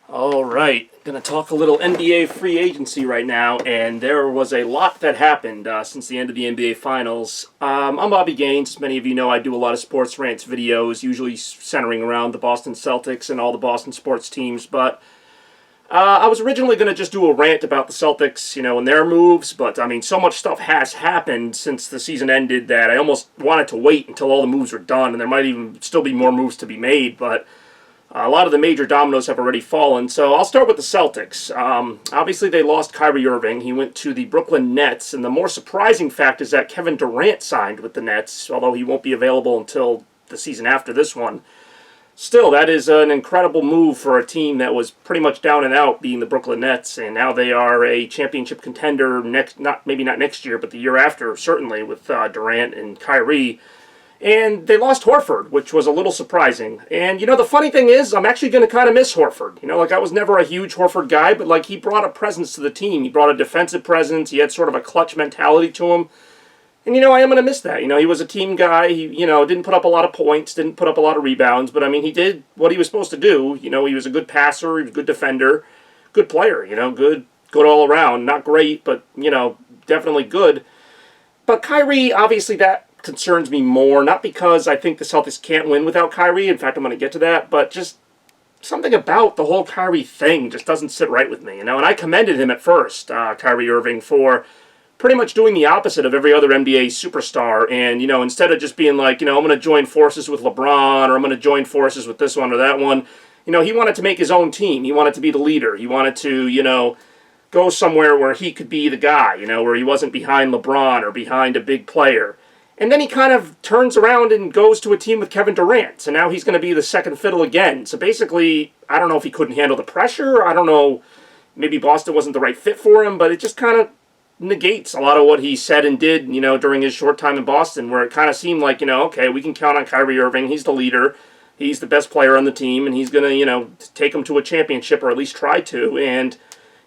All right, gonna talk a little NBA free agency right now, and there was a lot that happened since the end of the NBA Finals. I'm Bobby Gaines. As many of you know, I do a lot of sports rants videos, usually centering around the Boston Celtics and all the Boston sports teams. But I was originally gonna just do a rant about the Celtics, and their moves. But I mean, so much stuff has happened since the season ended that I almost wanted to wait until all the moves were done, and there might even still be more moves to be made, but. A lot of the major dominoes have already fallen, so I'll start with the Celtics. Obviously, they lost Kyrie Irving. He went to the Brooklyn Nets, and the more surprising fact is that Kevin Durant signed with the Nets, although he won't be available until the season after this one. Still, that is an incredible move for a team that was pretty much down and out, being the Brooklyn Nets, and now they are a championship contender maybe not next year, but the year after, certainly, with Durant and Kyrie. And they lost Horford, which was a little surprising. And, the funny thing is, I'm actually going to kind of miss Horford. I was never a huge Horford guy, but, he brought a presence to the team. He brought a defensive presence. He had sort of a clutch mentality to him. And, I am going to miss that. He was a team guy. He, didn't put up a lot of points, didn't put up a lot of rebounds. But, he did what he was supposed to do. He was a good passer. He was a good defender. Good player, good all around. Not great, but, definitely good. But Kyrie, obviously, that concerns me more, not because I think the Celtics can't win without Kyrie. In fact, I'm going to get to that, but just something about the whole Kyrie thing just doesn't sit right with me, And I commended him at first, Kyrie Irving, for pretty much doing the opposite of every other NBA superstar. And, instead of just being like, I'm going to join forces with LeBron, or I'm going to join forces with this one or that one, he wanted to make his own team. He wanted to be the leader. He wanted to, go somewhere where he could be the guy, where he wasn't behind LeBron or behind a big player. And then he kind of turns around and goes to a team with Kevin Durant. So now he's going to be the second fiddle again. So basically, I don't know if he couldn't handle the pressure. I don't know. Maybe Boston wasn't the right fit for him. But it just kind of negates a lot of what he said and did, during his short time in Boston, where it kind of seemed like, okay, we can count on Kyrie Irving. He's the leader. He's the best player on the team. And he's going to, take them to a championship, or at least try to. And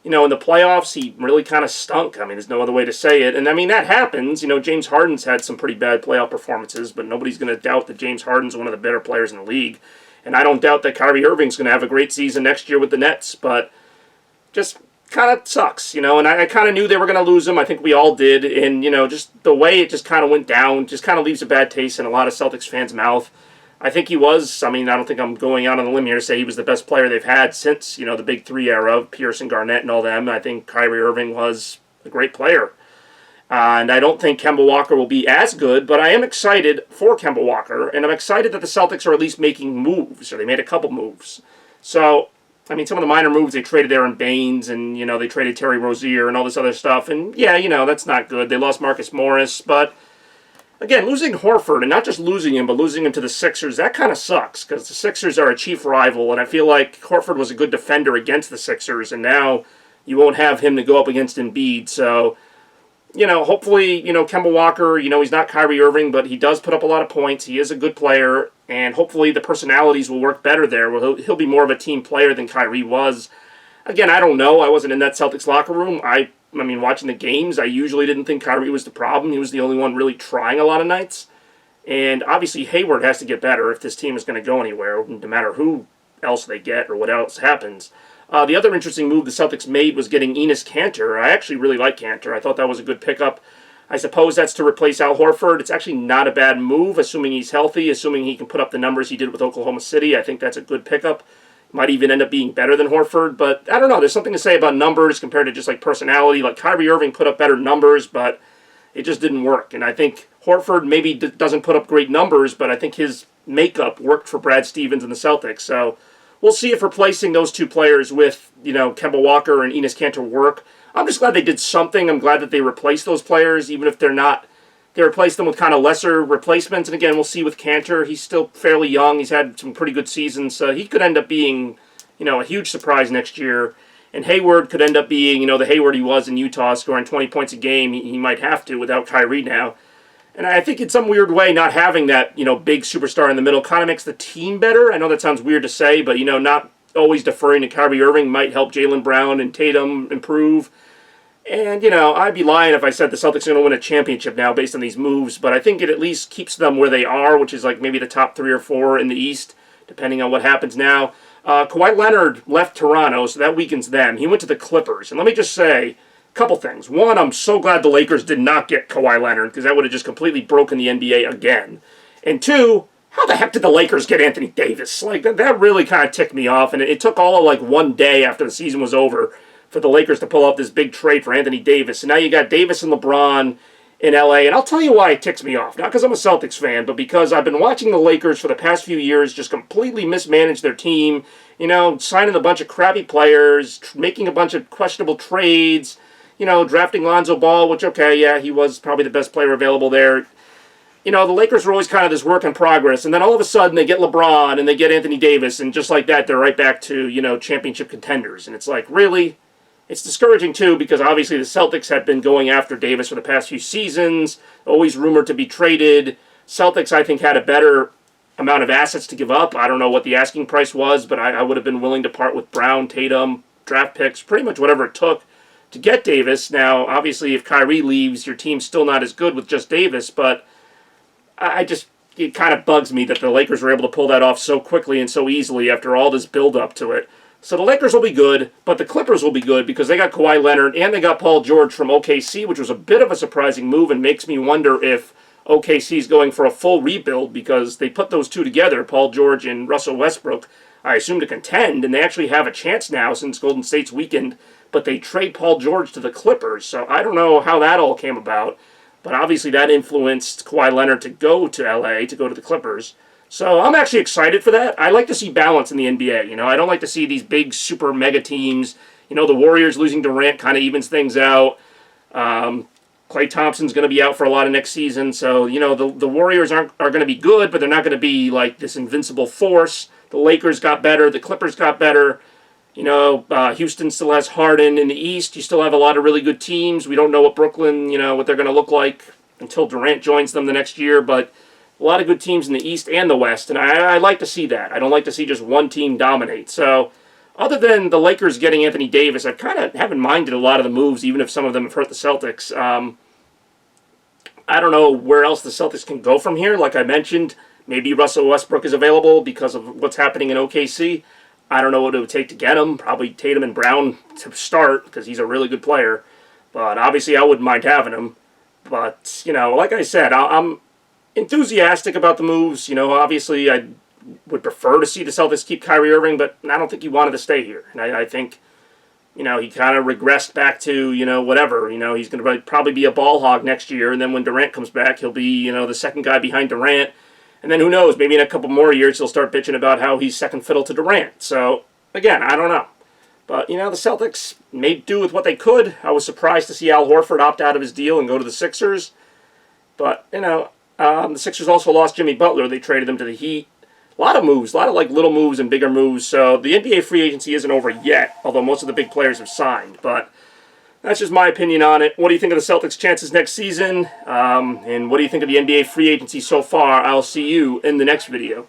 in the playoffs, he really kind of stunk. I mean, there's no other way to say it. And, that happens. James Harden's had some pretty bad playoff performances, but nobody's going to doubt that James Harden's one of the better players in the league. And I don't doubt that Kyrie Irving's going to have a great season next year with the Nets, but just kind of sucks, And I kind of knew they were going to lose him. I think we all did. And, just the way it just kind of went down just kind of leaves a bad taste in a lot of Celtics fans' mouth. I think he was. I don't think I'm going out on a limb here to say he was the best player they've had since, the Big Three era of Pierce and Garnett and all them. I think Kyrie Irving was a great player. And I don't think Kemba Walker will be as good, but I am excited for Kemba Walker, and I'm excited that the Celtics are at least making moves, or they made a couple moves. So, some of the minor moves, they traded Aaron Baines, and, they traded Terry Rozier and all this other stuff, and yeah, that's not good. They lost Marcus Morris, but again, losing Horford, and not just losing him, but losing him to the Sixers, that kind of sucks, because the Sixers are a chief rival, and I feel like Horford was a good defender against the Sixers, and now you won't have him to go up against Embiid, so, hopefully, Kemba Walker, he's not Kyrie Irving, but he does put up a lot of points, he is a good player, and hopefully the personalities will work better there, he'll be more of a team player than Kyrie was. Again, I don't know, I wasn't in that Celtics locker room, watching the games, I usually didn't think Kyrie was the problem. He was the only one really trying a lot of nights. And obviously Hayward has to get better if this team is going to go anywhere, no matter who else they get or what else happens. The other interesting move the Celtics made was getting Enes Kanter. I actually really like Kanter. I thought that was a good pickup. I suppose that's to replace Al Horford. It's actually not a bad move, assuming he's healthy, assuming he can put up the numbers he did with Oklahoma City. I think that's a good pickup. Might even end up being better than Horford, but I don't know. There's something to say about numbers compared to just personality. Kyrie Irving put up better numbers, but it just didn't work. And I think Horford maybe doesn't put up great numbers, but I think his makeup worked for Brad Stevens and the Celtics. So we'll see if replacing those two players with, Kemba Walker and Enes Kanter work. I'm just glad they did something. I'm glad that they replaced those players, even if they're not. They replaced them with kind of lesser replacements. And again, we'll see with Kanter. He's still fairly young. He's had some pretty good seasons. So he could end up being, a huge surprise next year. And Hayward could end up being, the Hayward he was in Utah, scoring 20 points a game. He might have to without Kyrie now. And I think in some weird way, not having that, big superstar in the middle kind of makes the team better. I know that sounds weird to say, but, not always deferring to Kyrie Irving might help Jaylen Brown and Tatum improve. And, I'd be lying if I said the Celtics are going to win a championship now based on these moves, but I think it at least keeps them where they are, which is maybe the top 3 or 4 in the East, depending on what happens now. Kawhi Leonard left Toronto, so that weakens them. He went to the Clippers. And let me just say a couple things. One, I'm so glad the Lakers did not get Kawhi Leonard, because that would have just completely broken the NBA again. And two, how the heck did the Lakers get Anthony Davis? Like, that really kind of ticked me off, and it took all of, like, one day after the season was over for the Lakers to pull off this big trade for Anthony Davis. And now you got Davis and LeBron in LA, and I'll tell you why it ticks me off. Not because I'm a Celtics fan, but because I've been watching the Lakers for the past few years just completely mismanage their team, signing a bunch of crappy players, making a bunch of questionable trades, drafting Lonzo Ball, which, okay, yeah, he was probably the best player available there. The Lakers were always kind of this work in progress, and then all of a sudden they get LeBron and they get Anthony Davis, and just like that, they're right back to, championship contenders. And it's like, really? It's discouraging, too, because obviously the Celtics had been going after Davis for the past few seasons, always rumored to be traded. Celtics, I think, had a better amount of assets to give up. I don't know what the asking price was, but I would have been willing to part with Brown, Tatum, draft picks, pretty much whatever it took to get Davis. Now, obviously, if Kyrie leaves, your team's still not as good with just Davis, but it kind of bugs me that the Lakers were able to pull that off so quickly and so easily after all this build-up to it. So the Lakers will be good, but the Clippers will be good because they got Kawhi Leonard and they got Paul George from OKC, which was a bit of a surprising move and makes me wonder if OKC is going for a full rebuild because they put those two together, Paul George and Russell Westbrook, I assume to contend, and they actually have a chance now since Golden State's weakened, but they trade Paul George to the Clippers, so I don't know how that all came about, but obviously that influenced Kawhi Leonard to go to LA, to go to the Clippers. So I'm actually excited for that. I like to see balance in the NBA. I don't like to see these big, super mega teams. The Warriors losing Durant kind of evens things out. Klay Thompson's going to be out for a lot of next season. So, the Warriors are going to be good, but they're not going to be like this invincible force. The Lakers got better. The Clippers got better. Houston still has Harden in the East. You still have a lot of really good teams. We don't know what Brooklyn, what they're going to look like until Durant joins them the next year, but a lot of good teams in the East and the West, and I like to see that. I don't like to see just one team dominate. So, other than the Lakers getting Anthony Davis, I kind of haven't minded a lot of the moves, even if some of them have hurt the Celtics. I don't know where else the Celtics can go from here. Like I mentioned, maybe Russell Westbrook is available because of what's happening in OKC. I don't know what it would take to get him. Probably Tatum and Brown to start because he's a really good player. But obviously I wouldn't mind having him. But, like I said, I'm enthusiastic about the moves. Obviously I would prefer to see the Celtics keep Kyrie Irving, but I don't think he wanted to stay here. And I think, he kind of regressed back to, whatever. He's going to probably be a ball hog next year, and then when Durant comes back, he'll be, the second guy behind Durant. And then who knows, maybe in a couple more years he'll start bitching about how he's second fiddle to Durant. So, again, I don't know. But, the Celtics made do with what they could. I was surprised to see Al Horford opt out of his deal and go to the Sixers. But, the Sixers also lost Jimmy Butler. They traded him to the Heat. A lot of moves, a lot of little moves and bigger moves. So the NBA free agency isn't over yet, although most of the big players have signed. But that's just my opinion on it. What do you think of the Celtics' chances next season? And what do you think of the NBA free agency so far? I'll see you in the next video.